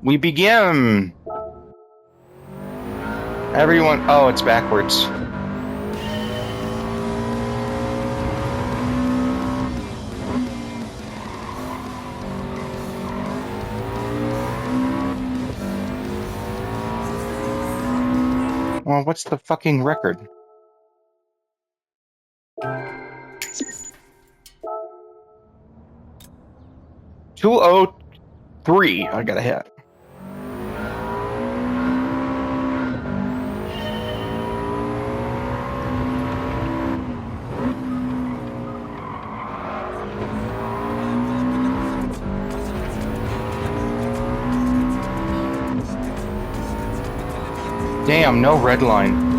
We begin. Everyone. Oh, it's backwards. Well, what's the fucking record? $203. I got a hit. Damn, no red line.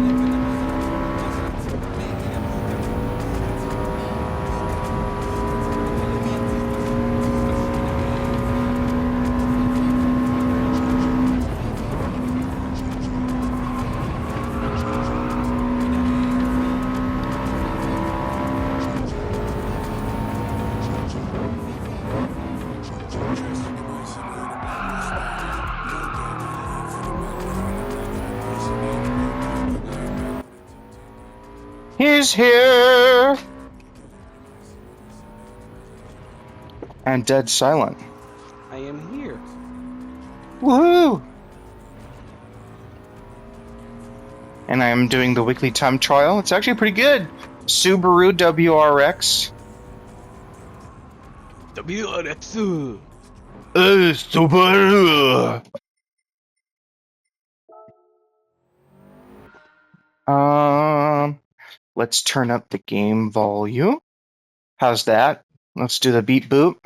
He's here! And dead silent. I am here. Woohoo! And I am doing the weekly time trial. It's actually pretty good. Subaru WRX. WRX. Subaru! Let's turn up the game volume. How's that? Let's do the beat boop.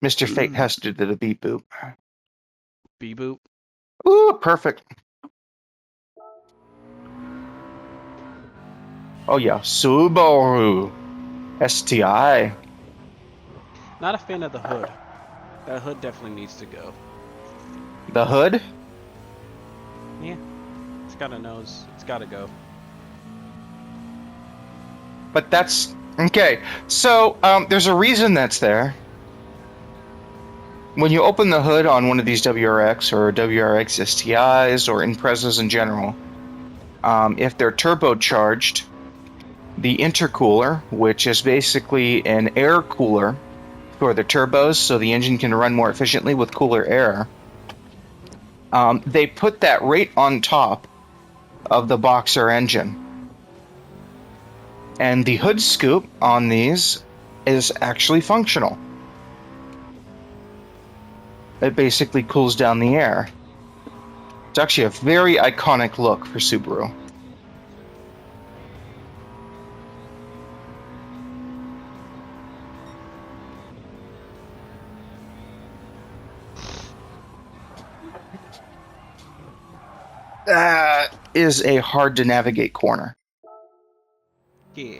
Mr. Fate has to do the beat boop. Beep boop. Ooh, perfect. Oh yeah, Subaru STI. Not a fan of the hood. That hood definitely needs to go. The hood? Yeah. It's got a nose. It's got to go. But that's okay. So there's a reason that's there. When you open the hood on one of these WRX or WRX STIs or Imprezas in general, if they're turbocharged, the intercooler, which is basically an air cooler for the turbos so the engine can run more efficiently with cooler air, they put that right on top of the boxer engine. And the hood scoop on these is actually functional. It basically cools down the air. It's actually a very iconic look for Subaru. That is a hard to navigate corner. Yeah.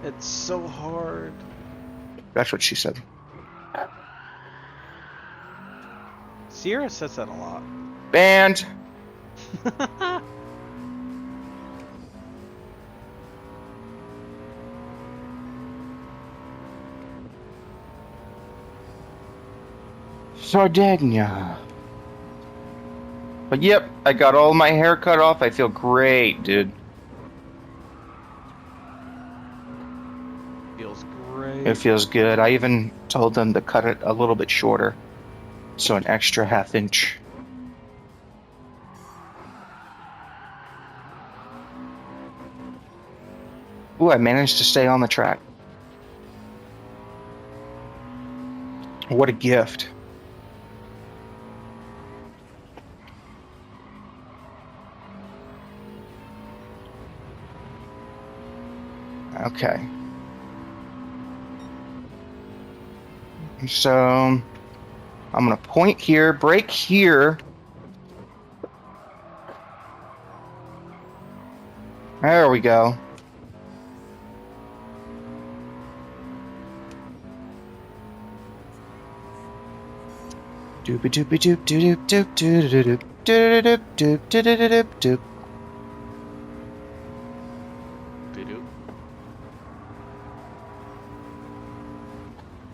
It's so hard. That's what she said. Sierra says that a lot. Banned. Sardinia. But yep, I got all my hair cut off. I feel great, dude. Feels great. It feels good. I even told them to cut it a little bit shorter. So an extra ½ inch. Ooh, I managed to stay on the track. What a gift. Okay. So I'm going to point here, brake here. There we go. Doopy doopy doop doop doop doop doop doop doop doop doop doop.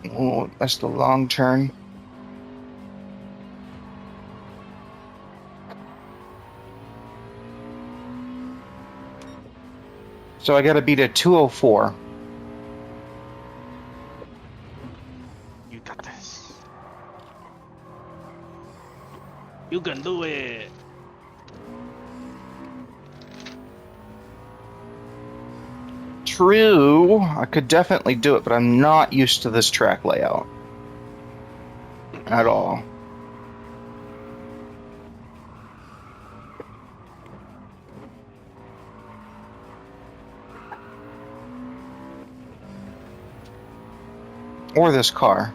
Oh, that's the long turn. So I gotta beat a 204. You got this. You can do it. True, I could definitely do it, but I'm not used to this track layout at all. Or this car.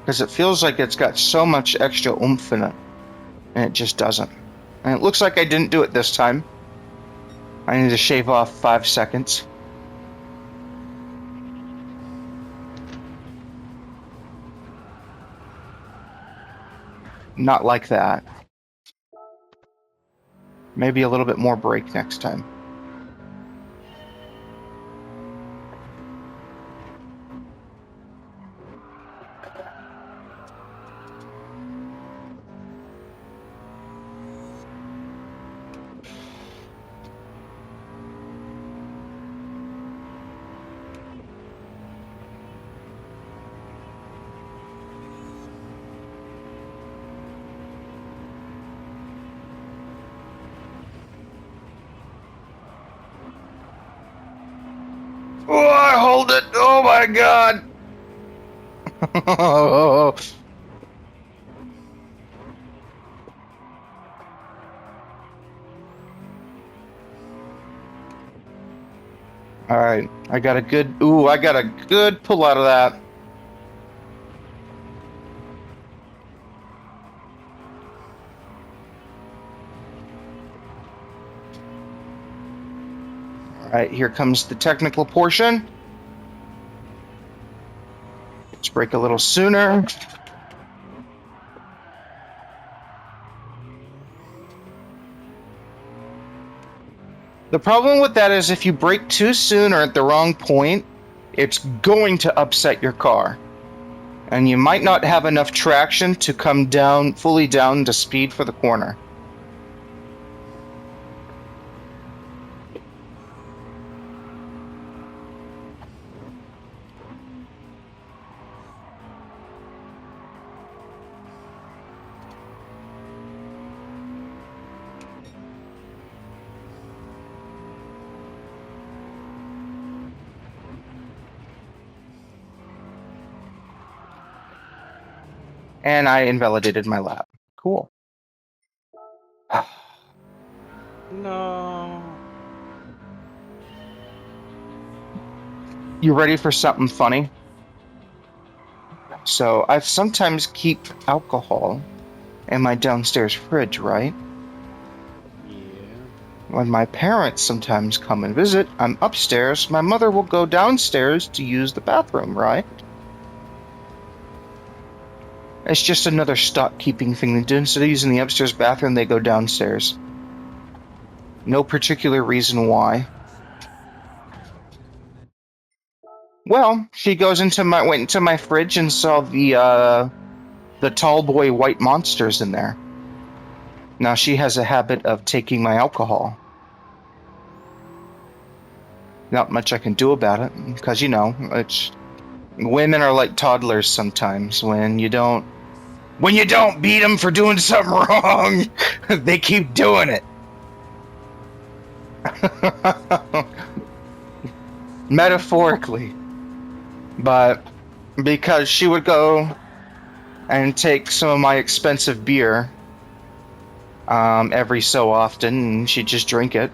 Because it feels like it's got so much extra oomph in it, and it just doesn't. And it looks like I didn't do it this time. I need to shave off 5 seconds. Not like that. Maybe a little bit more brake next time. Oh, I hold it! Oh my god! Alright, I got a good pull out of that. Alright, here comes the technical portion. Let's brake a little sooner. The problem with that is if you brake too soon or at the wrong point, it's going to upset your car. And you might not have enough traction to come down, fully down to speed for the corner. And I invalidated my lap. Cool. No. You ready for something funny? So I sometimes keep alcohol in my downstairs fridge, right? Yeah. When my parents sometimes come and visit, I'm upstairs. My mother will go downstairs to use the bathroom, right? It's just another stock-keeping thing they do. Instead of using the upstairs bathroom, they go downstairs. No particular reason why. Well, she went into my fridge and saw the tall boy white monsters in there. Now she has a habit of taking my alcohol. Not much I can do about it, because, you know, women are like toddlers sometimes. When you don't beat them for doing something wrong, they keep doing it. Metaphorically. But because she would go and take some of my expensive beer every so often, and she'd just drink it.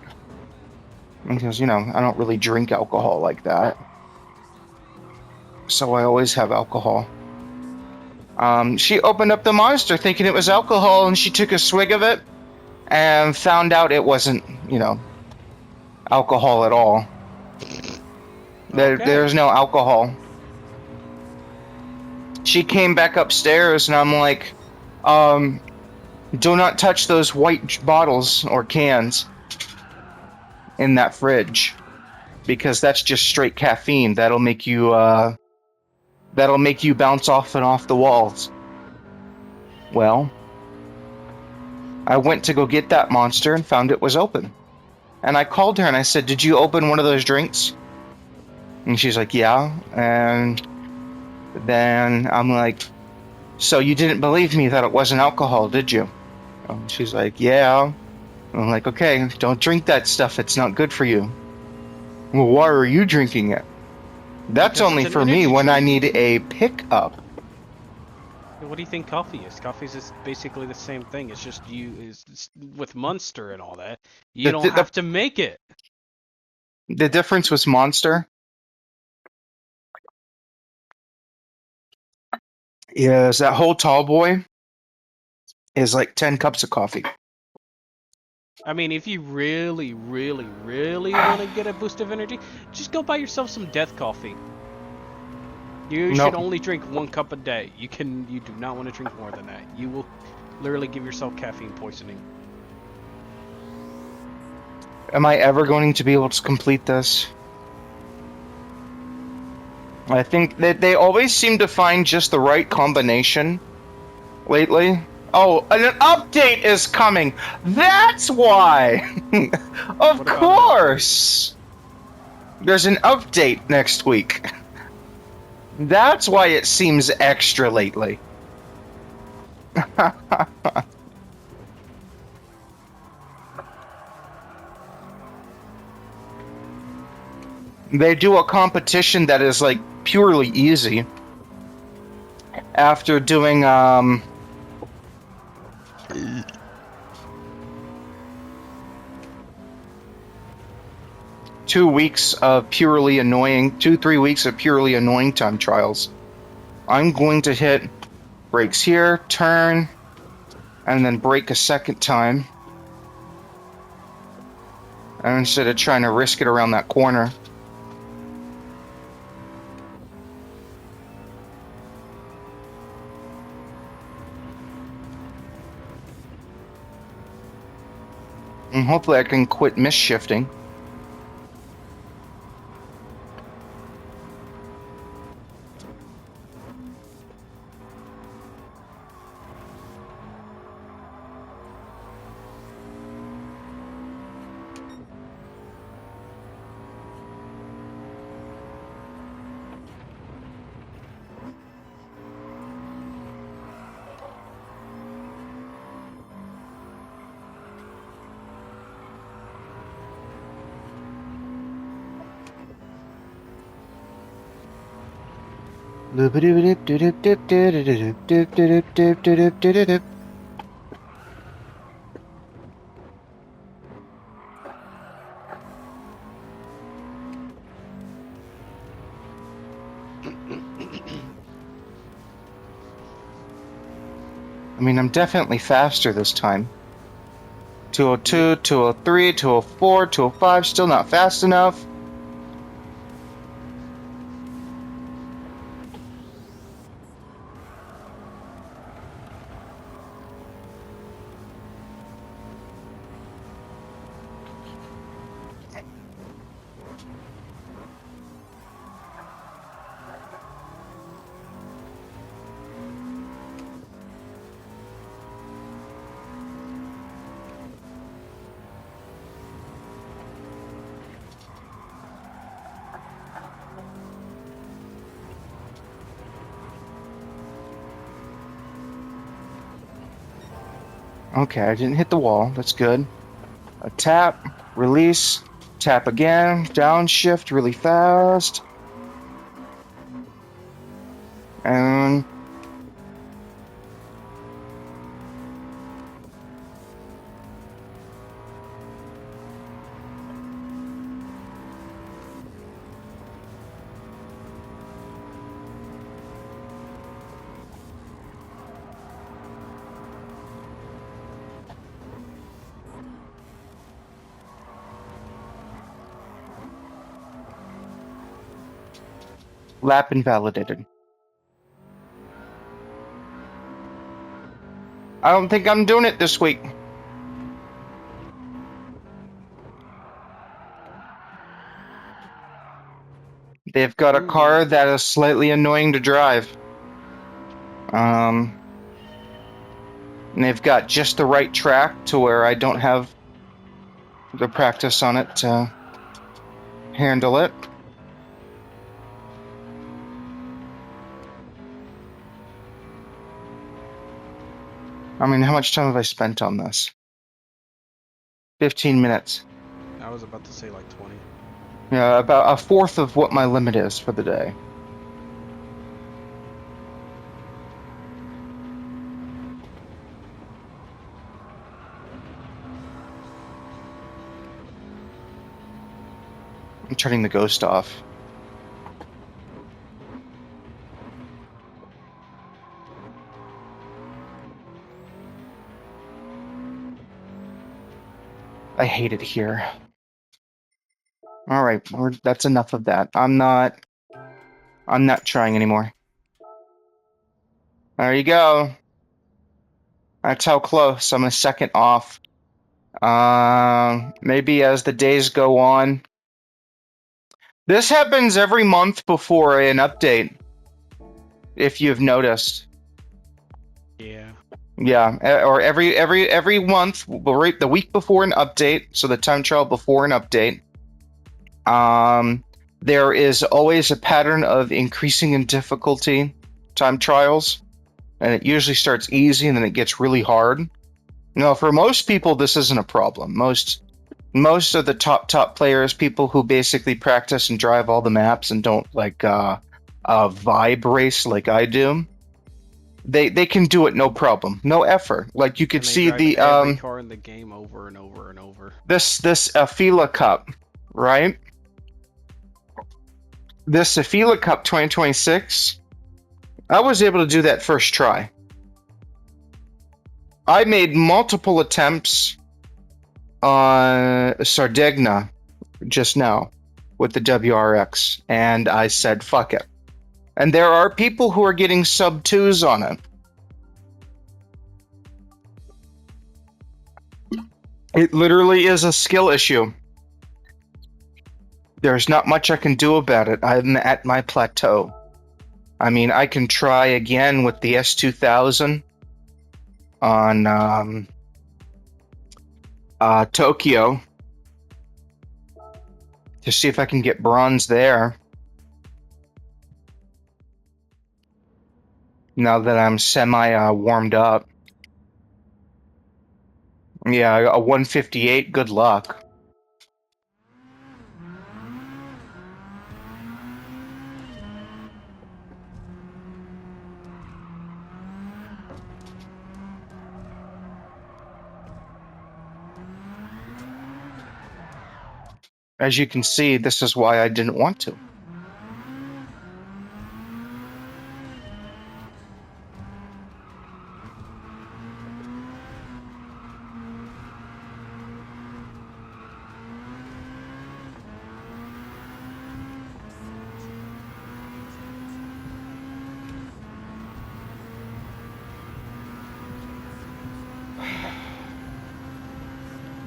Because, you know, I don't really drink alcohol like that. So I always have alcohol. She opened up the monster thinking it was alcohol, and she took a swig of it and found out it wasn't, you know, alcohol at all. There's no alcohol. She came back upstairs, and I'm like, do not touch those white bottles or cans in that fridge, because that's just straight caffeine. That'll make you that'll make you bounce off and off the walls. Well, I went to go get that monster and found it was open. And I called her and I said, "Did you open one of those drinks?" And she's like, "Yeah." And then I'm like, "So you didn't believe me that it wasn't alcohol, did you?" And she's like, "Yeah." And I'm like, "Okay, don't drink that stuff. It's not good for you." "Well, why are you drinking it?" "That's Because it's only an for me energy when I drink. need a pickup." What do you think coffee is? Coffee is just basically the same thing. It's just with Monster and all that. You The, don't the, have the, to make it. the difference with Monster is that whole tall boy is like 10 cups of coffee. I mean, if you really, really, really want to get a boost of energy, just go buy yourself some death coffee. You should Nope. only drink 1 cup a day. You do not want to drink more than that. You will literally give yourself caffeine poisoning. Am I ever going to be able to complete this? I think that they always seem to find just the right combination lately. Oh, an update is coming. That's why. Of What about an course. There's an update next week. That's why it seems extra lately. They do a competition that is like purely easy. After doing 2 weeks of purely annoying, 3 weeks of purely annoying time trials, I'm going to hit brakes here, turn, and then brake a second time. And instead of trying to risk it around that corner. And hopefully I can quit misshifting. I mean, I'm definitely faster this time. 202, 203, 204, 205, still not fast enough. Okay, I didn't hit the wall. That's good. A tap, release, tap again, downshift really fast. And lap invalidated. I don't think I'm doing it this week. They've got a car that is slightly annoying to drive. And they've got just the right track to where I don't have the practice on it to handle it. I mean, how much time have I spent on this? 15 minutes. I was about to say like 20. Yeah, about a fourth of what my limit is for the day. I'm turning the ghost off. I hate it here. All right, that's enough of that. I'm not trying anymore. There you go. That's how close. I'm a second off. Maybe as the days go on. This happens every month before an update, if you've noticed. Yeah. Yeah, or every month, right, the week before an update, so the time trial before an update. There is always a pattern of increasing in difficulty time trials, and it usually starts easy and then it gets really hard. Now, for most people, this isn't a problem. Most of the top players, people who basically practice and drive all the maps and don't like vibe race like I do, they can do it no problem, no effort. Like you could see the every car in the game over and over and over. This Afila Cup, right? This Afila Cup 2026, I was able to do that first try. I made multiple attempts on Sardegna just now with the WRX, and I said, fuck it. And there are people who are getting sub 2s on it. It literally is a skill issue. There's not much I can do about it. I'm at my plateau. I mean, I can try again with the S2000 on Tokyo to see if I can get bronze there. Now that I'm semi warmed up. Yeah, a 158, good luck. As you can see, this is why I didn't want to.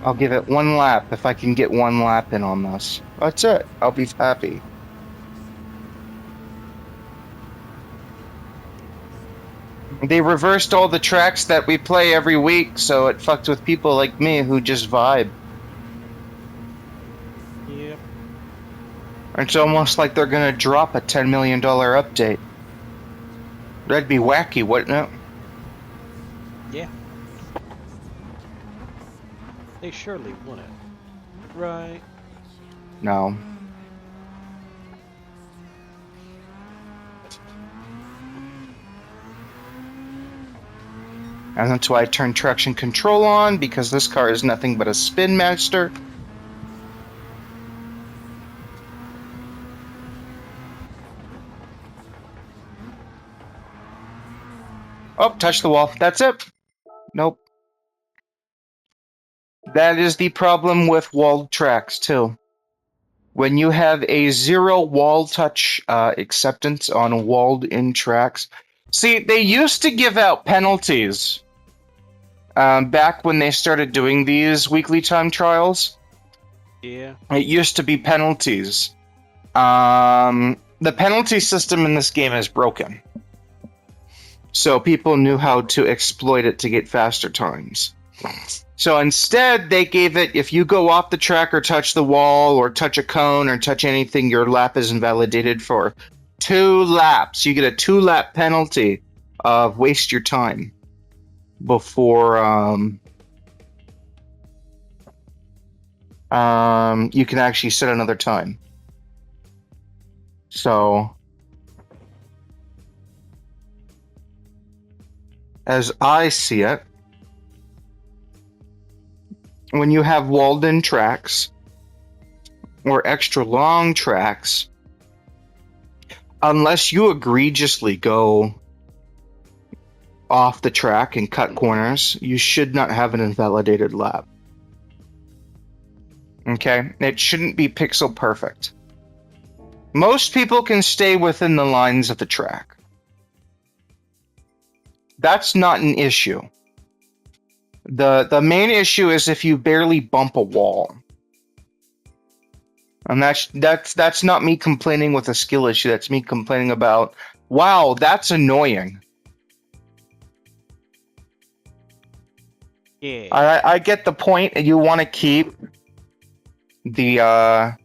I'll give it one lap if I can get one lap in on this. That's it. I'll be happy. They reversed all the tracks that we play every week, so it fucked with people like me who just vibe. Yep. It's almost like they're gonna drop a $10 million update. That'd be wacky, wouldn't it? Yeah. They surely wouldn't. Right. No. And that's why I turned traction control on, because this car is nothing but a spin master. Oh, touch the wall. That's it. Nope. That is the problem with walled tracks, too. When you have a zero wall touch acceptance on walled-in tracks... See, they used to give out penalties back when they started doing these weekly time trials. Yeah. It used to be penalties. the penalty system in this game is broken. So people knew how to exploit it to get faster times. So instead, they gave it, if you go off the track or touch the wall or touch a cone or touch anything, your lap is invalidated for 2 laps. You get a 2-lap penalty of waste your time before you can actually set another time. So, as I see it, when you have walled-in tracks or extra long tracks, unless you egregiously go off the track and cut corners, you should not have an invalidated lap. Okay? It shouldn't be pixel perfect. Most people can stay within the lines of the track. That's not an issue. The main issue is if you barely bump a wall. And that's not me complaining with a skill issue, that's me complaining about, wow, that's annoying. Yeah. I get the point, and you want to keep the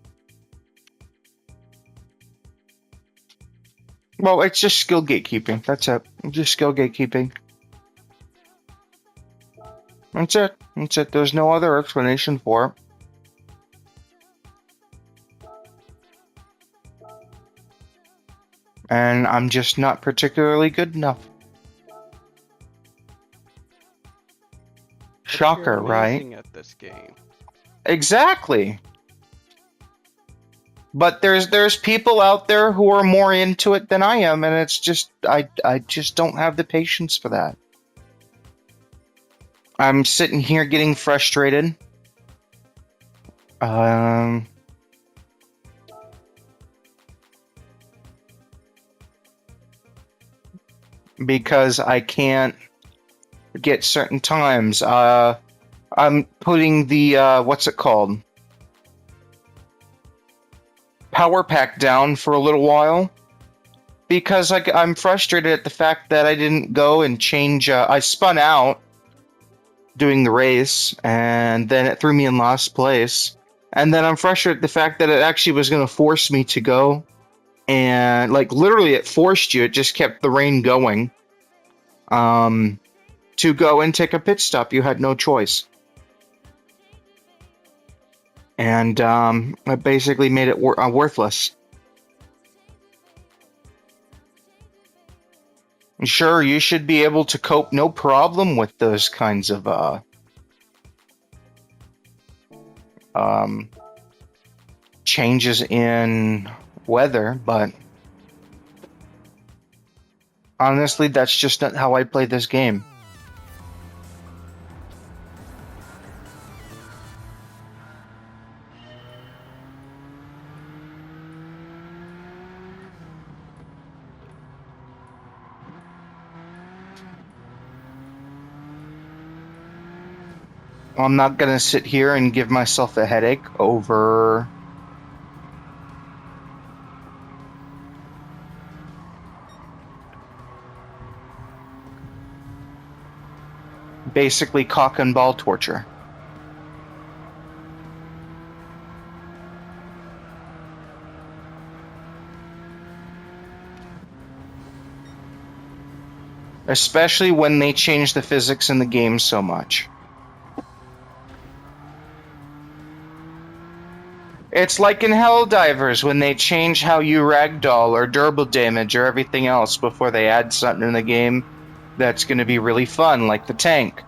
well, it's just skill gatekeeping. That's it. Just skill gatekeeping. That's it. That's it. There's no other explanation for it. And I'm just not particularly good enough. Shocker, You're right? amazing at this game. Exactly. But there's people out there who are more into it than I am, and it's just I just don't have the patience for that. I'm sitting here getting frustrated. Because I can't get certain times. I'm putting the what's it called? Power pack down for a little while because I'm frustrated at the fact that I didn't go and change. I spun out doing the race, and then it threw me in last place. And then I'm frustrated at the fact that it actually was going to force me to go, and like literally, it forced you. It just kept the rain going. To go and take a pit stop, you had no choice. And it basically made it worthless. Sure, you should be able to cope no problem with those kinds of changes in weather, but honestly, that's just not how I play this game. I'm not gonna sit here and give myself a headache over basically cock and ball torture. Especially when they change the physics in the game so much. It's like in Helldivers when they change how you ragdoll or durable damage or everything else before they add something in the game that's going to be really fun, like the tank.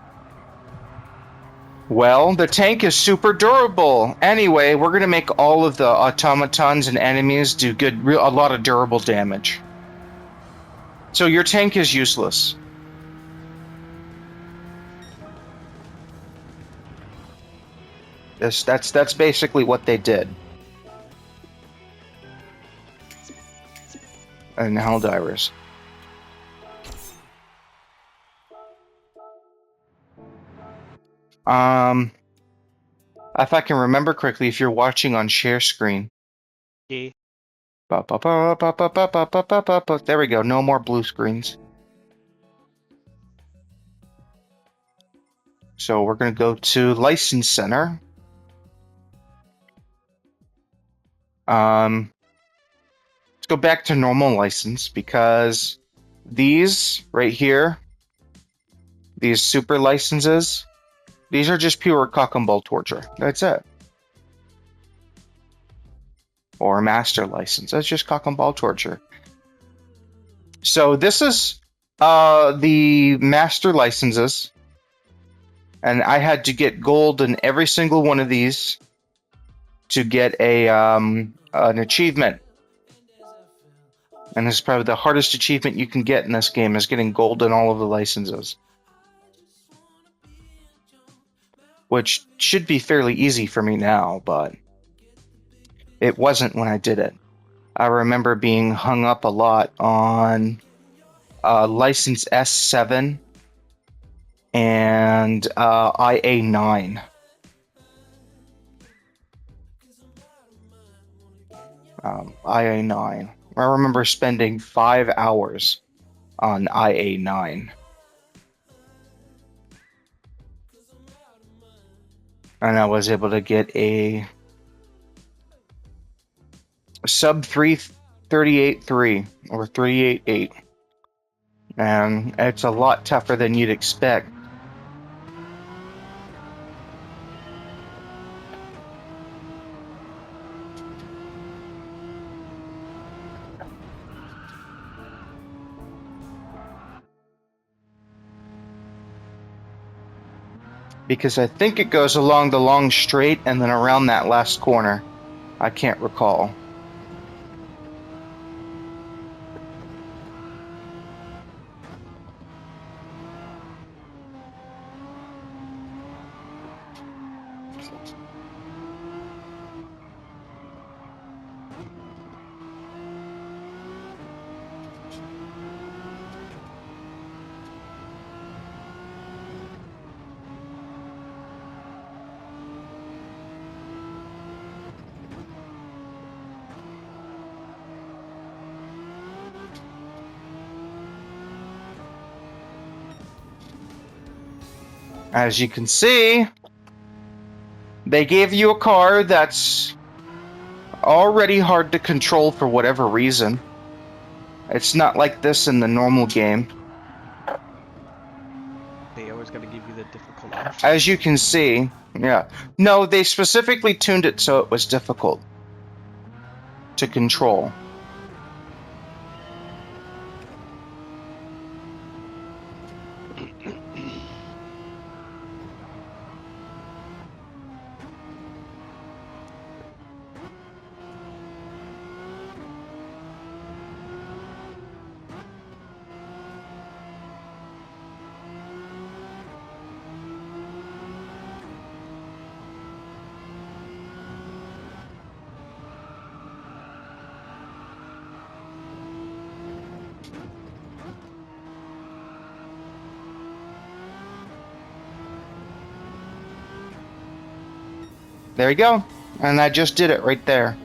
Well, the tank is super durable. Anyway, we're going to make all of the automatons and enemies do a lot of durable damage. So your tank is useless. That's basically what they did. And Helldivers. If I can remember correctly, if you're watching on share screen. Yeah. There we go. No more blue screens. So we're going to go to License Center. Let's go back to normal license because these right here, these super licenses, these are just pure cock and ball torture. That's it. Or master license. That's just cock and ball torture. So this is the master licenses. And I had to get gold in every single one of these to get a an achievement. And this is probably the hardest achievement you can get in this game, is getting gold in all of the licenses. Which should be fairly easy for me now, but it wasn't when I did it. I remember being hung up a lot on license S7 and IA9. IA9. I remember spending 5 hours on IA9. And I was able to get a sub 338.3 or 388. And it's a lot tougher than you'd expect. Because I think it goes along the long straight and then around that last corner. I can't recall. As you can see, they gave you a car that's already hard to control for whatever reason. It's not like this in the normal game. They always got to give you the difficult option. As you can see, yeah. No, they specifically tuned it so it was difficult to control. There you go. And I just did it right there.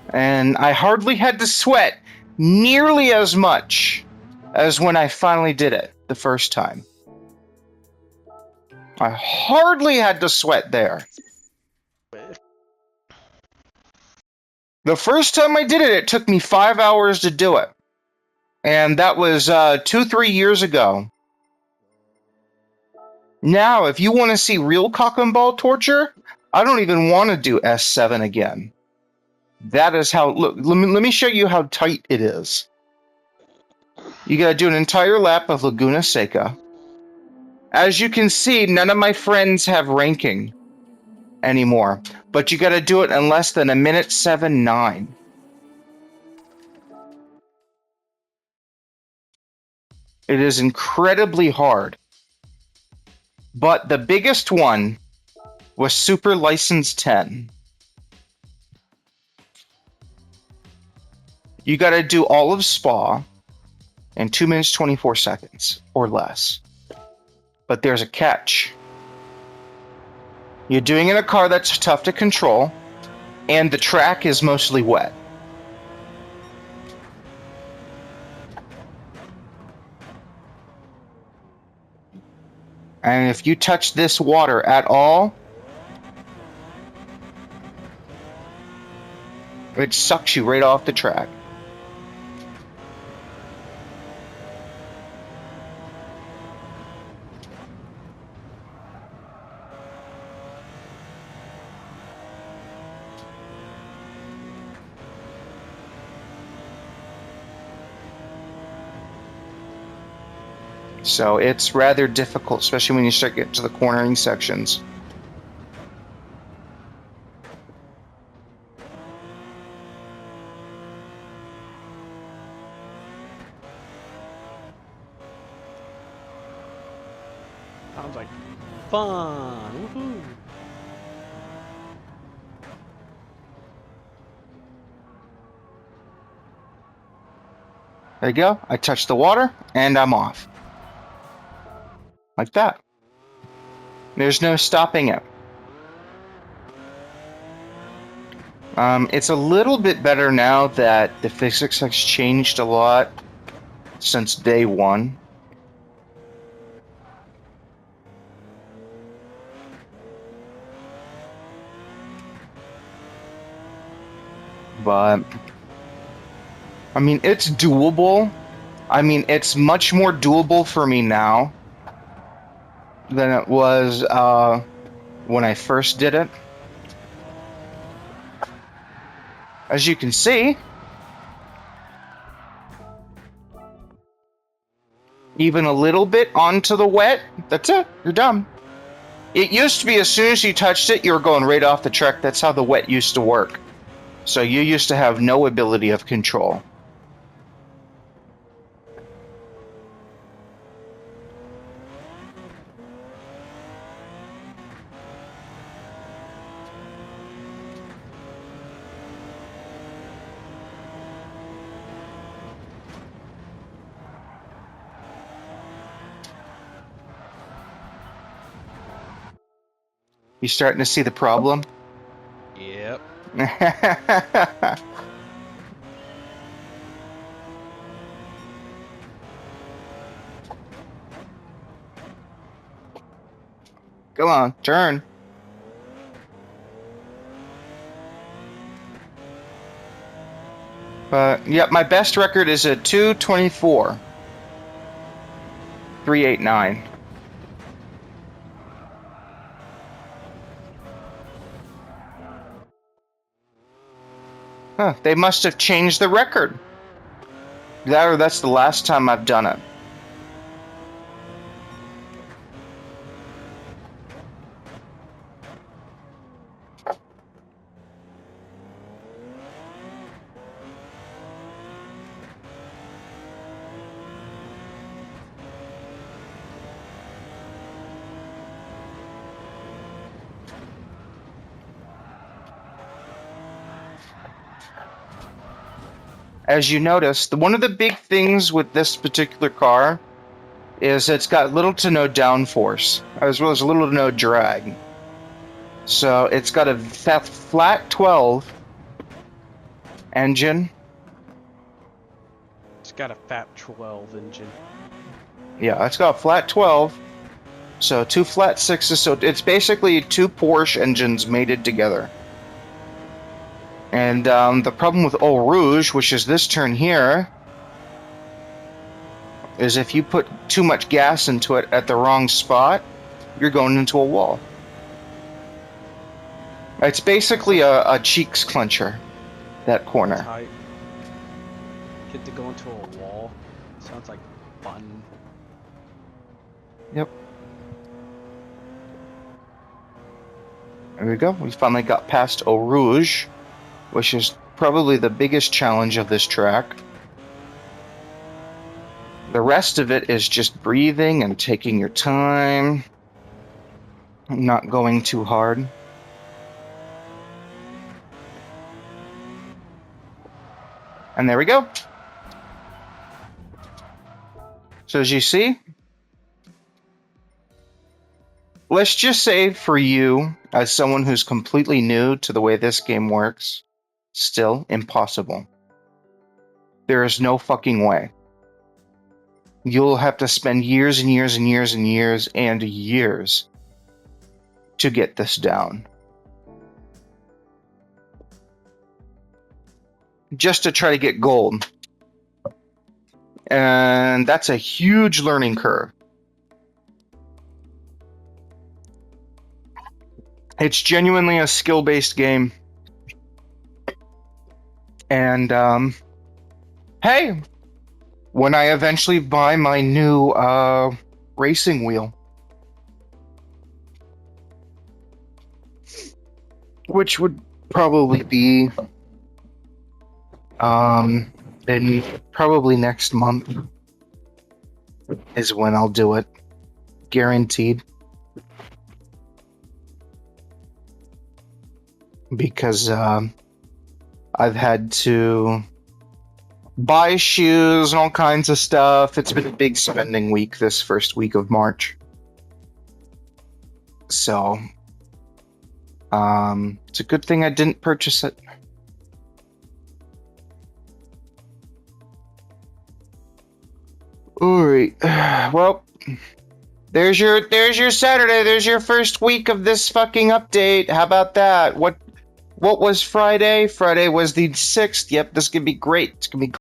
And I hardly had to sweat nearly as much as when I finally did it the first time. I hardly had to sweat there. The first time I did it, it took me 5 hours to do it. And that was 2-3 years ago. Now, if you want to see real cock and ball torture, I don't even want to do S7 again. That is how... Look, let me show you how tight it is. You gotta do an entire lap of Laguna Seca. As you can see, none of my friends have ranking anymore. But you gotta do it in less than 1:07.9. It is incredibly hard. But the biggest one was Super License 10. You got to do all of Spa in 2 minutes 24 seconds or less. But there's a catch. You're doing it in a car that's tough to control, and the track is mostly wet. And if you touch this water at all, it sucks you right off the track. So it's rather difficult, especially when you start getting to the cornering sections. Sounds like fun. Woohoo! There you go. I touch the water, and I'm off. Like that. There's no stopping it. It's a little bit better now that the physics has changed a lot since day one. But, I mean, it's doable. I mean, it's much more doable for me now than it was when I first did it. As you can see, even a little bit onto the wet, that's it, you're done. It used to be as soon as you touched it, you were going right off the track. That's how the wet used to work. So you used to have no ability of control. You starting to see the problem? Yep. Come on, turn. Yep, my best record is a 2:24. 3:89. Huh, they must have changed the record. That's the last time I've done it. As you notice, one of the big things with this particular car is it's got little to no downforce, as well as little to no drag. So it's got a flat 12 engine. It's got a fat 12 engine. Yeah, it's got a flat 12. So two flat sixes. So it's basically two Porsche engines mated together. And the problem with Eau Rouge, which is this turn here, is if you put too much gas into it at the wrong spot, you're going into a wall. It's basically a cheeks clencher, that corner. Tight. Get to go into a wall. Sounds like fun. Yep. There we go. We finally got past Eau Rouge, which is probably the biggest challenge of this track. The rest of it is just breathing and taking your time, not going too hard. And there we go. So as you see, let's just say for you, as someone who's completely new to the way this game works, still impossible. There is no fucking way. you'll have to spend years and years and years and years and years to get this down. Just to try to get gold. And that's a huge learning curve. It's genuinely a skill-based game. And, hey, when I eventually buy my new, racing wheel, which would probably be, in probably next month is when I'll do it. Guaranteed. Because, I've had to buy shoes and all kinds of stuff. It's been a big spending week this first week of March. So, it's a good thing I didn't purchase it. Alright, well, there's your Saturday. There's your first week of this fucking update. How about that? What was Friday? Friday was the 6th. Yep, this is gonna be great. It's gonna be